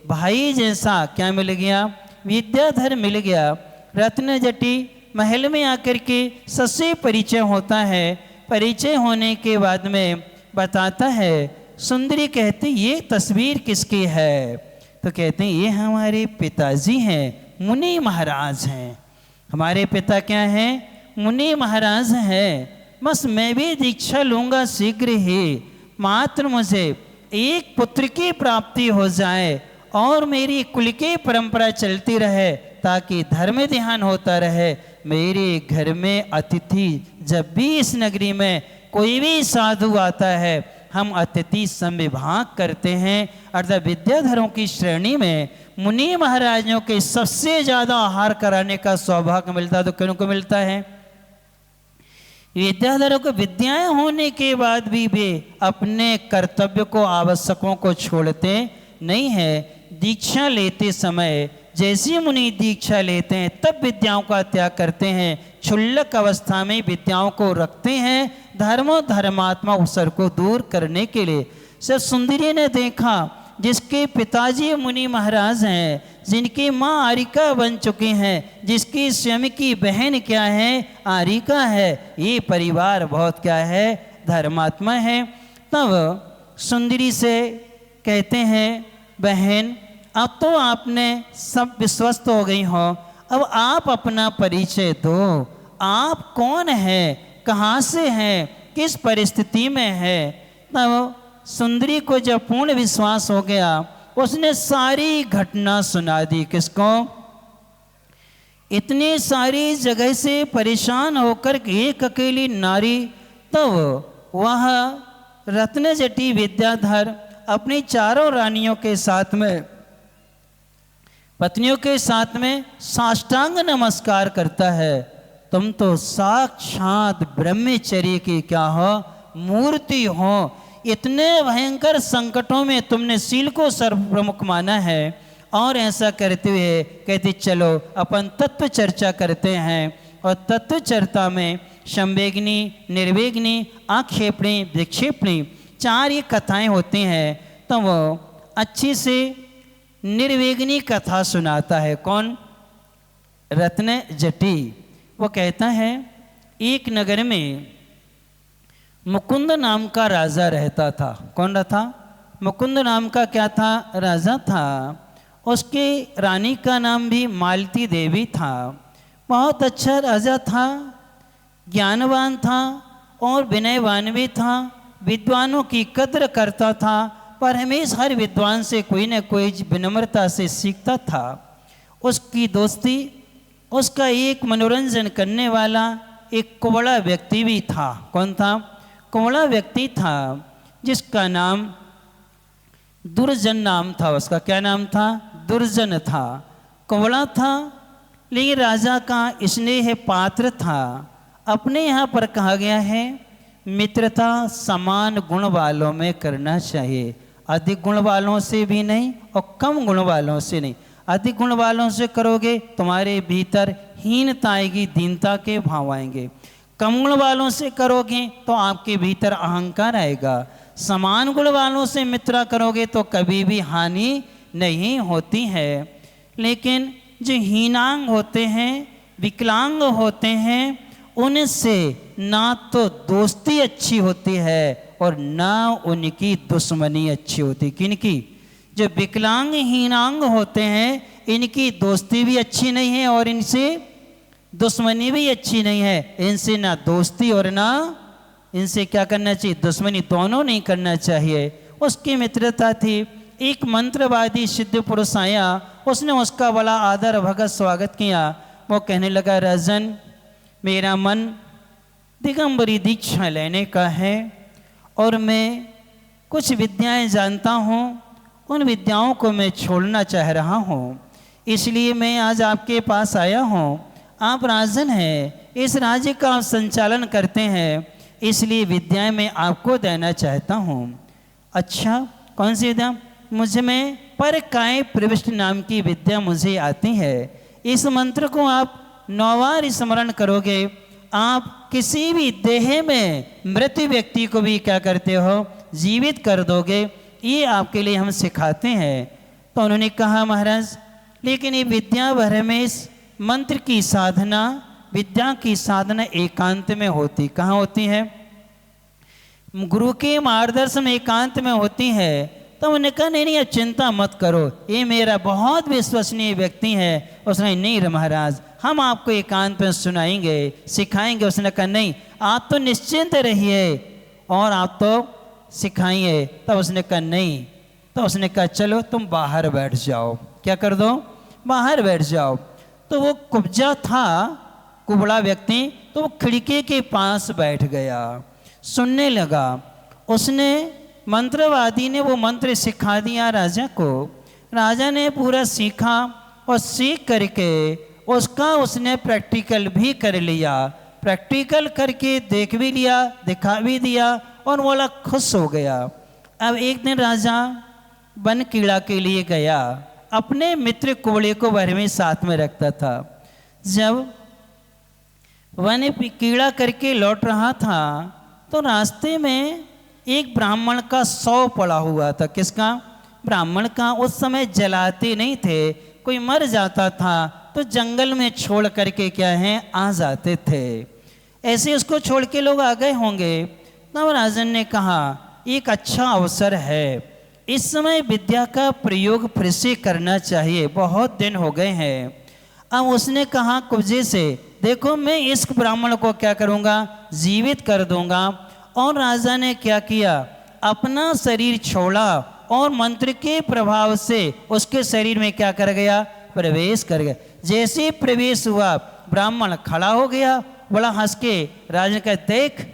भाई जैसा क्या मिल गया? विद्याधर मिल गया। रत्न जटी महल में आकर के सबसे परिचय होता है। परिचय होने के बाद में बताता है, सुंदरी कहती ये तस्वीर किसकी है? तो कहते हैं ये हमारे पिताजी हैं, मुनि महाराज हैं। हमारे पिता क्या हैं? मुनि महाराज हैं। बस मैं भी दीक्षा लूँगा शीघ्र ही, मात्र मुझे एक पुत्र की प्राप्ति हो जाए और मेरी कुल की परंपरा चलती रहे, ताकि धर्म ध्यान होता रहे। मेरे घर में अतिथि, जब भी इस नगरी में कोई भी साधु आता है हम अतिथि संविभाग करते हैं। अर्थात विद्याधरों की श्रेणी में मुनि महाराजों के सबसे ज़्यादा आहार कराने का सौभाग्य मिलता तो किन को मिलता है? विद्याधरों को विद्याएं होने के बाद भी वे अपने कर्तव्य को, आवश्यकों को छोड़ते नहीं है। दीक्षा लेते समय जैसे मुनि दीक्षा लेते हैं तब विद्याओं का त्याग करते हैं, क्षुल्लक अवस्था में विद्याओं को रखते हैं धर्मात्मा अवसर को दूर करने के लिए। सर सुंदरी ने देखा जिसके पिताजी मुनि महाराज हैं, जिनकी माँ आरिका बन चुकी हैं, जिसकी स्वयं की बहन क्या है? आरिका है। ये परिवार बहुत क्या है? धर्मात्मा है। तब सुंदरी से कहते हैं बहन अब तो आपने सब विश्वस्त हो गई हो, अब आप अपना परिचय दो, आप कौन है, कहाँ से हैं, किस परिस्थिति में है। तब सुंदरी को जब पूर्ण विश्वास हो गया उसने सारी घटना सुना दी। किसको? इतनी सारी जगह से परेशान होकर एक अकेली नारी, तब वह रत्नजटी विद्याधर अपनी चारों रानियों के साथ में, पत्नियों के साथ में साष्टांग नमस्कार करता है। तुम तो साक्षात ब्रह्मचर्य की क्या हो? मूर्ति हो। इतने भयंकर संकटों में तुमने शील को सर्वप्रमुख माना है। और ऐसा करते हुए कहते चलो अपन तत्व चर्चा करते हैं। और तत्व चर्चा में संवेगनी, निर्वेगनी, आक्षेपणी, विक्षेपणी 4 ये कथाएं होती हैं। तो वो अच्छी से निर्वेगनी कथा सुनाता है। कौन? रत्नजटी। वो कहता है एक नगर में मुकुंद नाम का राजा रहता था। कौन था? मुकुंद नाम का क्या था? राजा था। उसकी रानी का नाम भी मालती देवी था। बहुत अच्छा राजा था, ज्ञानवान था और विनयवान भी था, विद्वानों की कद्र करता था, पर हमेशा हर विद्वान से कोई न कोई विनम्रता से सीखता था। उसकी दोस्ती, उसका एक मनोरंजन करने वाला एक कुबड़ा व्यक्ति भी था। कौन था? कुबड़ा व्यक्ति था जिसका नाम दुर्जन नाम था। उसका क्या नाम था? दुर्जन था। कुबड़ा था लेकिन राजा का स्नेह पात्र था। अपने यहाँ पर कहा गया है मित्रता समान गुण वालों में करना चाहिए, अधिक गुण वालों से भी नहीं और कम गुण वालों से नहीं। अधिक गुण वालों से करोगे तुम्हारे भीतर हीनता आएगी, दीनता के भाव आएंगे। कम गुण वालों से करोगे तो आपके भीतर अहंकार आएगा। समान गुण वालों से मित्रता करोगे तो कभी भी हानि नहीं होती है। लेकिन जो हीनांग होते हैं, विकलांग होते हैं, उनसे ना तो दोस्ती अच्छी होती है और ना उनकी दुश्मनी अच्छी होती। किनकी? जो विकलांग हीनांग होते हैं इनकी दोस्ती भी अच्छी नहीं है और इनसे दुश्मनी भी अच्छी नहीं है। इनसे ना दोस्ती और ना इनसे क्या करना चाहिए? दुश्मनी, दोनों नहीं करना चाहिए। उसकी मित्रता थी। एक मंत्रवादी सिद्ध पुरुष आया, उसने उसका बड़ा आदर भगत स्वागत किया। वो कहने लगा राजन, मेरा मन दिगंबरी दीक्षा लेने का है और मैं कुछ विद्याएं जानता हूँ, उन विद्याओं को मैं छोड़ना चाह रहा हूँ, इसलिए मैं आज आपके पास आया हूँ। आप राजन हैं, इस राज्य का आप संचालन करते हैं, इसलिए विद्याएं मैं आपको देना चाहता हूँ। अच्छा, कौन सी विद्या? मुझ में पर काय प्रविष्ट नाम की विद्या मुझे आती है। इस मंत्र को आप 9 बार स्मरण करोगे, आप किसी भी देह में मृत व्यक्ति को भी क्या करते हो? जीवित कर दोगे। ये आपके लिए हम सिखाते हैं। तो उन्होंने कहा महाराज, लेकिन ये विद्या भर में इस मंत्र की साधना, विद्या की साधना एकांत में होती। कहाँ होती है? गुरु के मार्गदर्शन में एकांत में होती है। तो उन्होंने कहा नहीं नहीं, चिंता मत करो, ये मेरा बहुत विश्वसनीय व्यक्ति है। उसने नहीं रे महाराज, हम आपको एकांत में सुनाएंगे, सिखाएंगे। उसने कहा नहीं, आप तो निश्चिंत रहिए और आप तो सिखाइए। तब उसने कहा नहीं। तो उसने कहा चलो तुम बाहर बैठ जाओ। क्या कर दो? बाहर बैठ जाओ। तो वो कुब्जा था कुबड़ा व्यक्ति, तो वो खिड़की के पास बैठ गया, सुनने लगा। उसने मंत्रवादी ने वो मंत्र सिखा दिया राजा को। राजा ने पूरा सीखा और सीख करके उसने प्रैक्टिकल भी कर लिया। प्रैक्टिकल करके देख भी लिया, दिखा भी दिया और बोला खुश हो गया। अब एक दिन राजा वन कीड़ा के लिए गया, अपने मित्र कुबड़े को घर में साथ में रखता था। जब वन कीड़ा करके लौट रहा था तो रास्ते में एक ब्राह्मण का शव पड़ा हुआ था। किसका? ब्राह्मण का। उस समय जलाते नहीं थे, कोई मर जाता था तो जंगल में छोड़ करके क्या है आ जाते थे। ऐसे उसको छोड़ के लोग आ गए होंगे। तब राजन ने कहा एक अच्छा अवसर है, इस समय विद्या का प्रयोग फिर से करना चाहिए, बहुत दिन हो गए हैं। अब उसने कहा कुब्जे से, देखो मैं इस ब्राह्मण को क्या करूँगा, जीवित कर दूंगा। और राजा ने क्या किया, अपना शरीर छोड़ा और मंत्र के प्रभाव से उसके शरीर में क्या कर गया, प्रवेश कर गया। जैसे प्रवेश हुआ ब्राह्मण खड़ा हो गया, बड़ा हंस के राजा का, देख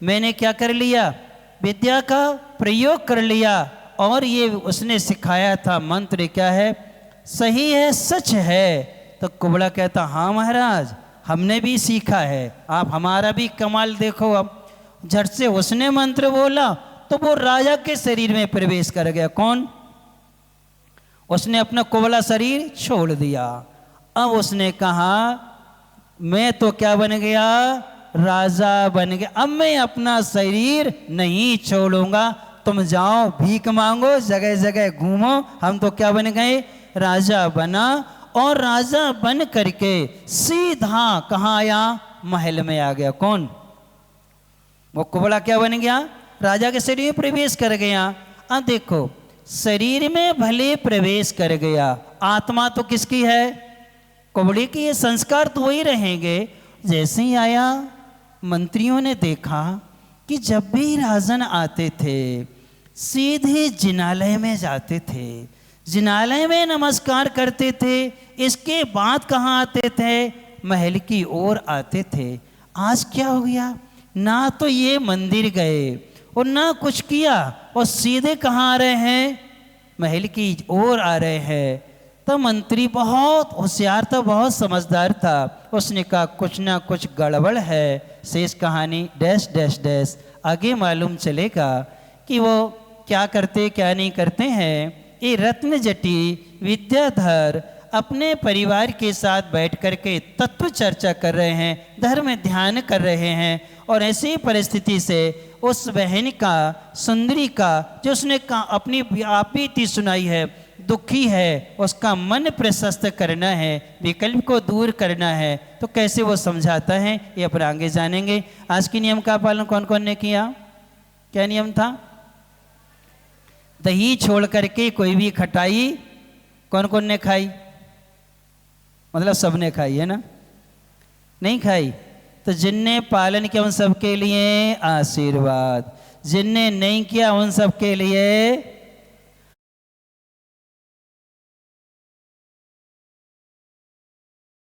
मैंने क्या कर लिया, विद्या का प्रयोग कर लिया और ये उसने सिखाया था मंत्र क्या है, सही है, सच है। तो कुबड़ा कहता हाँ महाराज हमने भी सीखा है, आप हमारा भी कमाल देखो। अब झट से उसने मंत्र बोला तो वो राजा के शरीर में प्रवेश कर गया। कौन? उसने अपना कुबड़ा शरीर छोड़ दिया। अब उसने कहा मैं तो क्या बन गया, राजा बन गया, अब मैं अपना शरीर नहीं छोड़ूंगा, तुम जाओ भीख मांगो, जगह जगह घूमो, हम तो क्या बन गए, राजा बना। और राजा बन करके सीधा कहाँ आया, महल में आ गया। कौन? वो कुबड़ा क्या बन गया, राजा के शरीर में प्रवेश कर गया। अब देखो शरीर में भले प्रवेश कर गया, आत्मा तो किसकी है, कुबड़े की। ये संस्कार तो वही रहेंगे। जैसे ही आया मंत्रियों ने देखा कि जब भी राजन आते थे सीधे जिनालय में जाते थे, जिनालय में नमस्कार करते थे, इसके बाद कहाँ आते थे, महल की ओर आते थे। आज क्या हो गया, ना तो ये मंदिर गए और ना कुछ किया और सीधे कहाँ आ रहे हैं, महल की ओर आ रहे हैं। तो मंत्री बहुत होशियार था, बहुत समझदार था। उसने कहा कुछ ना कुछ गड़बड़ है, शेष कहानी डैश डैश डैश आगे मालूम चलेगा कि वो क्या करते क्या नहीं करते हैं। ये रत्न जटी विद्याधर अपने परिवार के साथ बैठ कर के तत्व चर्चा कर रहे हैं, धर्म ध्यान कर रहे हैं। और ऐसी परिस्थिति से उस बहन का, सुंदरी का, जो उसने अपनी बीती सुनाई है, दुखी है, उसका मन प्रशस्त करना है, विकल्प को दूर करना है, तो कैसे वो समझाता है ये अपन आगे जानेंगे। आज के नियम का पालन कौन कौन ने किया, क्या नियम था? दही छोड़ करके कोई भी खटाई कौन कौन ने खाई, मतलब सबने खाई है ना, नहीं खाई तो जिनने पालन किया उन सबके लिए आशीर्वाद, जिनने नहीं किया उन सबके लिए